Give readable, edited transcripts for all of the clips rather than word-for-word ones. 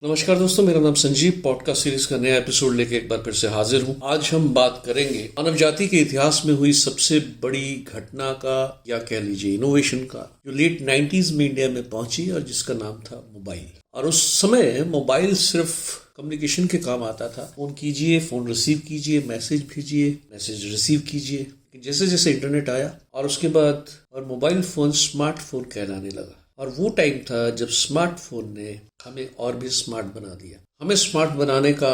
नमस्कार दोस्तों, मेरा नाम संजीव। पॉडकास्ट सीरीज का नया एपिसोड लेके एक बार फिर से हाजिर हूँ। आज हम बात करेंगे मानव जाति के इतिहास में हुई सबसे बड़ी घटना का, या कह लीजिए इनोवेशन का, जो लेट 90s में इंडिया में पहुंची और जिसका नाम था मोबाइल। और उस समय मोबाइल सिर्फ कम्युनिकेशन के काम आता था। फोन कीजिए, फोन रिसीव कीजिए, मैसेज भेजिए, मैसेज रिसीव कीजिए। जैसे जैसे इंटरनेट आया और उसके बाद और मोबाइल फोन स्मार्टफोन कहलाने लगा। और वो टाइम था जब स्मार्टफोन ने हमें और भी स्मार्ट बना दिया। हमें स्मार्ट बनाने का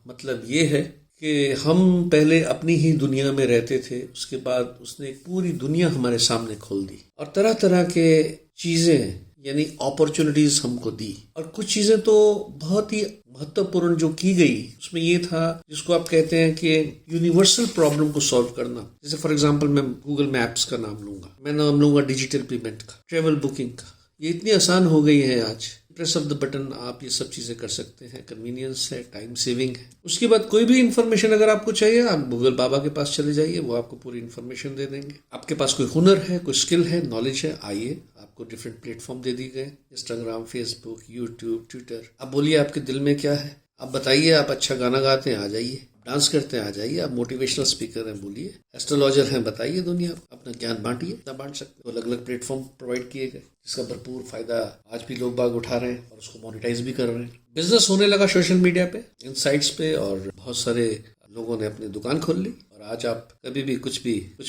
मतलब ये है कि हम पहले अपनी ही दुनिया में रहते थे, उसके बाद उसने एक पूरी दुनिया हमारे सामने खोल दी और तरह तरह के चीज़ें यानी अपॉर्चुनिटीज हमको दी। और कुछ चीज़ें तो बहुत ही महत्वपूर्ण जो की गई उसमें ये था, जिसको आप कहते हैं कि यूनिवर्सल प्रॉब्लम को सॉल्व करना। जैसे फॉर एग्जांपल मैं गूगल मैप्स का नाम लूंगा, मैं नाम लूंगा डिजिटल पेमेंट का, ट्रेवल बुकिंग का। ये इतनी आसान हो गई है आज, प्रेस ऑफ द बटन आप ये सब चीज़ें कर सकते हैं। कन्वीनियंस है, टाइम सेविंग है। उसके बाद कोई भी इंफॉर्मेशन अगर आपको चाहिए, आप गूगल बाबा के पास चले जाइए, वो आपको पूरी इंफॉर्मेशन दे देंगे। आपके पास कोई हुनर है, कोई स्किल है, नॉलेज है, आइए, आपको डिफरेंट प्लेटफॉर्म दे दिए गए, इंस्टाग्राम, फेसबुक, यूट्यूब, ट्विटर। अब बोलिए आपके दिल में क्या है, आप बताइए। आप अच्छा गाना गाते हैं, आ जाइए। डांस करते हैं, आ जाइए। आप मोटिवेशनल स्पीकर हैं, बोलिए। एस्ट्रोलॉजर हैं, बताइए। दुनिया अपना ज्ञान बांटिए, ना बांट सकते तो अलग अलग प्लेटफॉर्म प्रोवाइड किए गए, जिसका भरपूर फायदा आज भी लोग बाग उठा रहे हैं और उसको मोनेटाइज भी कर रहे हैं। बिजनेस होने लगा सोशल मीडिया पे, इन साइट्स पे, और बहुत सारे लोगों ने अपनी दुकान खोल ली। और आज आप कभी भी कुछ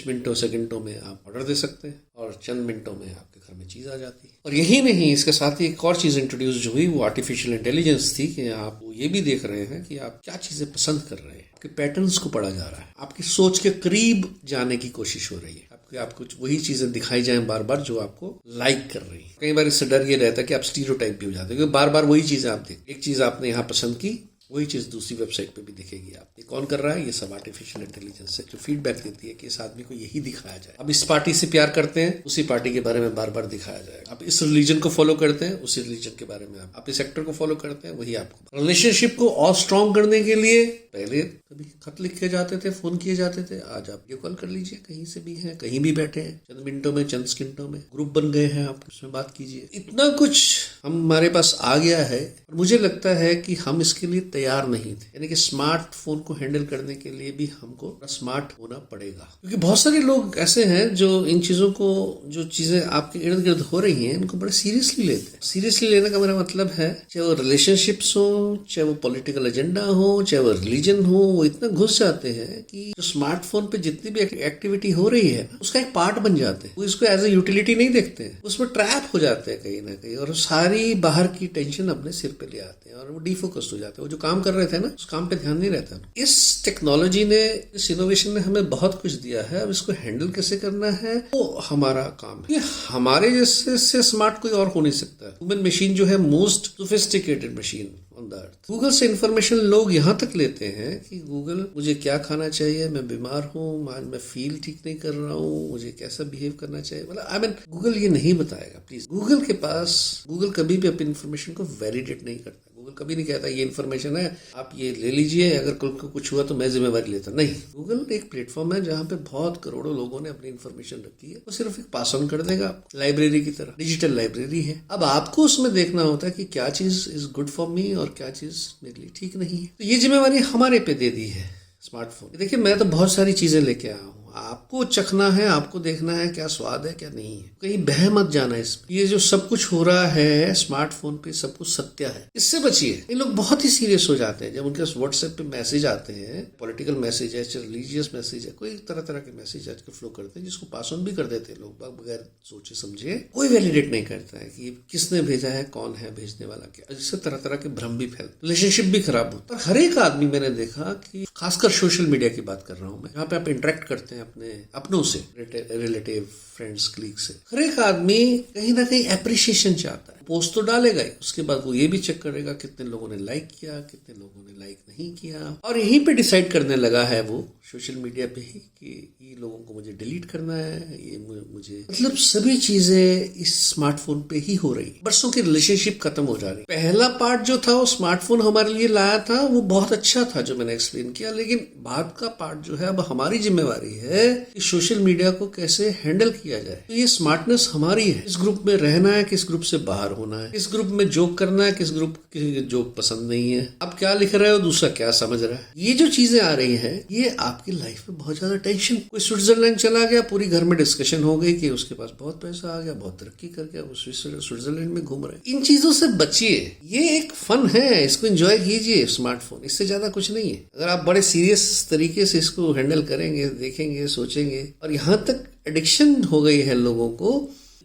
मिनटों सेकंडों में आप ऑर्डर दे सकते हैं और चंद मिनटों में आपके घर में चीज़ आ जाती है। और यही नहीं, इसके साथ ही एक और चीज़ इंट्रोड्यूस जो हुई वो आर्टिफिशियल इंटेलिजेंस थी कि आप ये भी देख रहे हैं कि आप क्या चीज़ें पसंद कर रहे हैं। आपके पैटर्न्स को पढ़ा जा रहा है, आपकी सोच के करीब जाने की कोशिश हो रही है। आपको वही चीज़ें दिखाई जाएं बार बार जो आपको लाइक कर रही है। कई बार इससे डर ये रहता है कि आप स्टीरियोटाइप भी हो जाते हैं, क्योंकि बार बार वही चीज़ें आप देख, एक चीज़ आपने यहाँ पसंद की, वही चीज़ दूसरी वेबसाइट पे भी दिखेगी। आप ये कौन कर रहा है, ये सब आर्टिफिशियल इंटेलिजेंस है जो फीडबैक देती है कि इस आदमी को यही दिखाया जाए। अब इस पार्टी से प्यार करते हैं, उसी पार्टी के बारे में बार बार दिखाया जाएगा। आप इस रिलीजन को फॉलो करते हैं, उसी रिलीजन के बारे में आप इस सेक्टर को फॉलो करते हैं, वही आपको। रिलेशनशिप को और स्ट्रॉन्ग करने के लिए पहले कभी खत लिखे जाते थे, फोन किए जाते थे, आज आप ये कॉल कर लीजिए, कहीं से भी हैं, कहीं भी बैठे हैं, चंद मिनटों में, चंद सेकंडों में ग्रुप बन गए हैं, आप उसमें बात कीजिए। इतना कुछ हमारे पास आ गया है और मुझे लगता है कि हम इसके लिए तैयार नहीं थे। यानी कि स्मार्टफोन को हैंडल करने के लिए भी हमको स्मार्ट होना पड़ेगा, क्योंकि बहुत सारे लोग ऐसे हैं जो इन चीजों को, जो चीजें आपके इर्द गिर्द हो रही हैं, इनको बड़े सीरियसली लेते हैं। सीरियसली लेने का मेरा मतलब है, चाहे वो रिलेशनशिप्स हो, चाहे वो पॉलिटिकल एजेंडा हो, चाहे वो रिलीजन हो, वो इतना घुस जाते हैं कि जो स्मार्टफोन पे जितनी भी एक्टिविटी हो रही है उसका एक पार्ट बन जाते हैं। वो इसको एज ए यूटिलिटी नहीं देखते हैं, उसमें ट्रैप हो जाते हैं कहीं ना कहीं, और सारी बाहर की टेंशन अपने सिर पे ले आते हैं और वो डिफोकस्ड हो जाते हैं। वो जो काम कर रहे थे ना, उस काम पे ध्यान नहीं रहता। इस टेक्नोलॉजी ने, इस इनोवेशन ने हमें बहुत कुछ दिया है। अब इसको हैंडल कैसे करना है वो हमारा काम है। ये हमारे जैसे से स्मार्ट कोई और हो नहीं सकता। ह्यूमन मशीन जो है most sophisticated machine on the earth. Google से इंफॉर्मेशन लोग यहाँ तक लेते हैं कि गूगल मुझे क्या खाना चाहिए, मैं बीमार हूँ, मैं फील ठीक नहीं कर रहा हूँ, मुझे कैसा बिहेव करना चाहिए, मतलब गूगल ये नहीं बताएगा। प्लीज, गूगल कभी भी अपनी इंफॉर्मेशन को वैलिडेट नहीं करता। गूगल कभी नहीं कहता ये इन्फॉर्मेशन है, आप ये ले लीजिए, अगर को कुछ हुआ तो मैं जिम्मेवारी लेता नहीं। गूगल एक प्लेटफॉर्म है जहाँ पे बहुत करोड़ों लोगों ने अपनी इन्फॉर्मेशन रखी है, वो सिर्फ एक पास ऑन कर देगा, लाइब्रेरी की तरह, डिजिटल लाइब्रेरी है। अब आपको उसमें देखना होता है कि क्या चीज इज गुड फॉर मी और क्या चीज मेरे लिए ठीक नहीं है। तो ये जिम्मेवारी हमारे पे दे दी है स्मार्टफोन। देखिए, मैं तो बहुत सारी चीजें लेके आया हूँ, आपको चखना है, आपको देखना है क्या स्वाद है क्या नहीं है। कहीं बह मत जाना इसमें। ये जो सब कुछ हो रहा है स्मार्टफोन पे, सब कुछ सत्य है, इससे बचिए। ये लोग बहुत ही सीरियस हो जाते हैं जब उनके व्हाट्सएप पे मैसेज आते हैं, पॉलिटिकल मैसेज है, रिलीजियस मैसेज है, कोई तरह तरह के मैसेज आजकल फ्लो करते हैं, जिसको पास ऑन भी कर देते हैं लोग बगैर सोचे समझे। कोई वैलिडेट नहीं करता है कि किसने भेजा है, कौन है भेजने वाला, क्या। जिससे तरह तरह के भ्रम भी फैलते, रिलेशनशिप भी खराब होता है। पर हर एक आदमी, मैंने देखा कि खासकर सोशल मीडिया की बात कर रहा हूँ मैं, यहाँ पे आप इंटरेक्ट करते हैं अपनों से, रिलेटिव, फ्रेंड्स, क्लीग से, हर एक आदमी कहीं ना कहीं एप्रिसिएशन चाहता है। पोस्ट तो डालेगा ही, उसके बाद वो ये भी चेक करेगा कितने लोगों ने लाइक किया, कितने लोगों ने लाइक नहीं किया, और यहीं पे डिसाइड करने लगा है वो सोशल मीडिया पे ही कि ये लोगों को मुझे डिलीट करना है, ये मुझे, मतलब सभी चीजें इस स्मार्टफोन पे ही हो रही है। बरसों की रिलेशनशिप खत्म हो जा रही। पहला पार्ट जो था वो स्मार्टफोन हमारे लिए लाया था, वो बहुत अच्छा था जो मैंने एक्सप्लेन किया, लेकिन बाद का पार्ट जो है अब हमारी जिम्मेवारी है कि सोशल मीडिया को कैसे हैंडल किया जाए। तो ये स्मार्टनेस हमारी है, इस ग्रुप में रहना है कि इस ग्रुप से बाहर होना है, किस ग्रुप में जोक करना है, किस ग्रुप की जोक पसंद नहीं है, आप क्या लिख रहे हो, दूसरा क्या समझ रहा है। ये जो चीजें आ रही हैं ये आपकी लाइफ में बहुत ज्यादा टेंशन। कोई स्विट्जरलैंड चला गया, पूरी घर में डिस्कशन हो गई कि उसके पास बहुत पैसा आ गया, बहुत तरक्की कर गया, वो स्विट्जरलैंड में घूम रहे। इन चीजों से बचिए, ये एक फन है, इसको एंजॉय कीजिए। स्मार्टफोन इससे ज्यादा कुछ नहीं है। अगर आप बड़े सीरियस तरीके से इसको हैंडल करेंगे, देखेंगे, सोचेंगे, और यहाँ तक एडिक्शन हो गई है लोगों को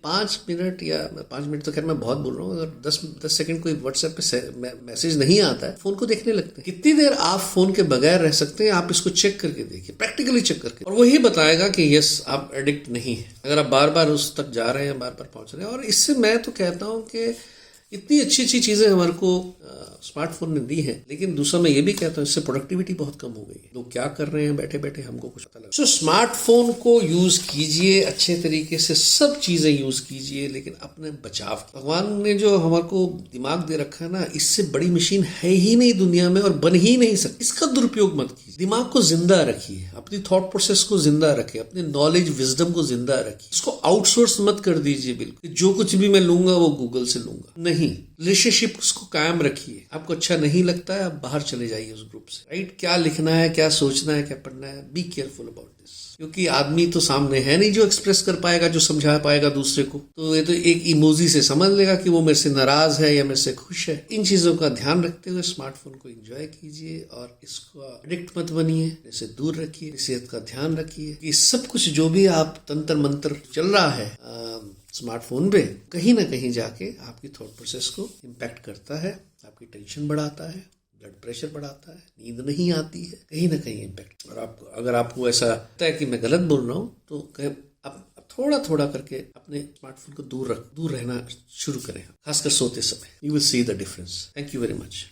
5 मिनट या 5 मिनट तो खैर मैं बहुत बोल रहा हूँ, अगर 10 सेकंड कोई व्हाट्सएप पे मैसेज नहीं आता है, फोन को देखने लगते हैं। कितनी देर आप फोन के बगैर रह सकते हैं, आप इसको चेक करके देखिए, प्रैक्टिकली चेक करके, और वही बताएगा कि यस आप एडिक्ट नहीं है। अगर आप बार बार उस तक जा रहे हैं, बार बार पहुंच रहे हैं। और इससे मैं तो कहता हूँ कि इतनी अच्छी अच्छी चीजें हमारे को स्मार्टफोन ने दी है, लेकिन दूसरा मैं ये भी कहता हूँ इससे प्रोडक्टिविटी बहुत कम हो गई है। लोग क्या कर रहे हैं बैठे बैठे हमको कुछ पता लगा। स्मार्टफोन को यूज कीजिए अच्छे तरीके से, सब चीजें यूज कीजिए, लेकिन अपने बचाव। भगवान ने जो हमारे को दिमाग दे रखा है ना, इससे बड़ी मशीन है ही नहीं दुनिया में और बन ही नहीं सकती। इसका दुरुपयोग मत कीजिए। दिमाग को जिंदा रखिए, अपनी थॉट प्रोसेस को जिंदा रखिए, अपने नॉलेज विजडम को जिंदा रखिए। इसको आउटसोर्स मत कर दीजिए बिल्कुल, जो कुछ भी मैं लूंगा वो गूगल से लूंगा, नहीं। रिलेशनशिप उसको कायम रखिए। आपको अच्छा नहीं लगता है, आप बाहर चले जाइए उस ग्रुप से, राइट। क्या लिखना है, क्या सोचना है, क्या पढ़ना है, बी केयरफुल अबाउट दिस। क्योंकि आदमी तो सामने है नहीं जो एक्सप्रेस कर पाएगा, जो समझा पाएगा दूसरे को। तो ये तो एक इमोजी से समझ लेगा कि वो मेरे से नाराज है या मेरे से खुश है। इन चीजों का ध्यान रखते हुए स्मार्टफोन को एंजॉय कीजिए और इसको एडिक्ट मत बनिए, इसे दूर रखिए, सेहत का ध्यान रखिए। ये सब कुछ जो भी आप तंत्र मंत्र चल रहा है स्मार्टफोन पे, कहीं ना कहीं जाके आपकी थॉट प्रोसेस को इम्पैक्ट करता है, आपकी टेंशन बढ़ाता है, ब्लड प्रेशर बढ़ाता है, नींद नहीं आती है, कहीं ना कहीं इम्पैक्ट। और आप अगर आपको ऐसा लगता है कि मैं गलत बोल रहा हूँ तो आप थोड़ा थोड़ा करके अपने स्मार्टफोन को दूर रहना शुरू करें, खासकर सोते समय। You will see the difference. Thank you very much.